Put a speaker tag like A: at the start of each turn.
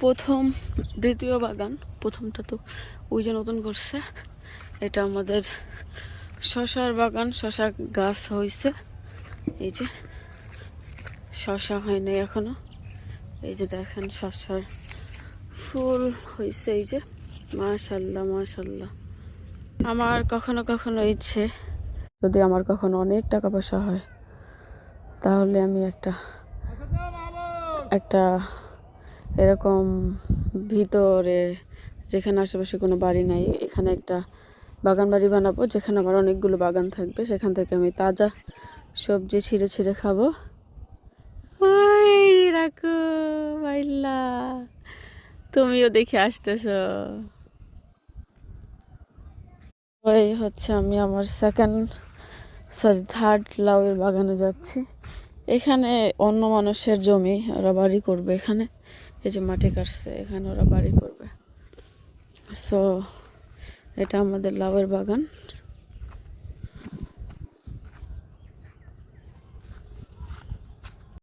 A: প্রথম দ্বিতীয় বাগান, প্রথমটা তো ওই যে নতুন করছে। এটা আমাদের শশার বাগান, শশা গাছ হয়েছে। এই যে শশা হয়নি এখনো, এই যে দেখেন শশার ফুল হয়েছে। এই যে মাশাল্লাহ মাশাল্লাহ। আমার কখনো কখনো ইচ্ছে, যদি আমার কখনো অনেক টাকা পয়সা হয়, তাহলে আমি একটা এরকম ভিতরে, যেখানে আশেপাশে কোনো বাড়ি নাই, এখানে একটা বাগান বাড়ি বানাবো, যেখানে আমার অনেকগুলো বাগান থাকবে। সেখান থেকে আমি তাজা সবজি ছিঁড়ে ছিঁড়ে খাবো। ওই রাখো বাইল্লা, তুমিও দেখে আসতেছ। ওই হচ্ছে আমি আমার থার্ড লাউয়ের বাগানে যাচ্ছি। এখানে অন্য মানুষের জমি, ওরা বাড়ি করবে এখানে। এই যে মাটি কাটছে, এখানে ওরা বাড়ি করবে। সো এটা আমাদের লাউয়ের বাগান।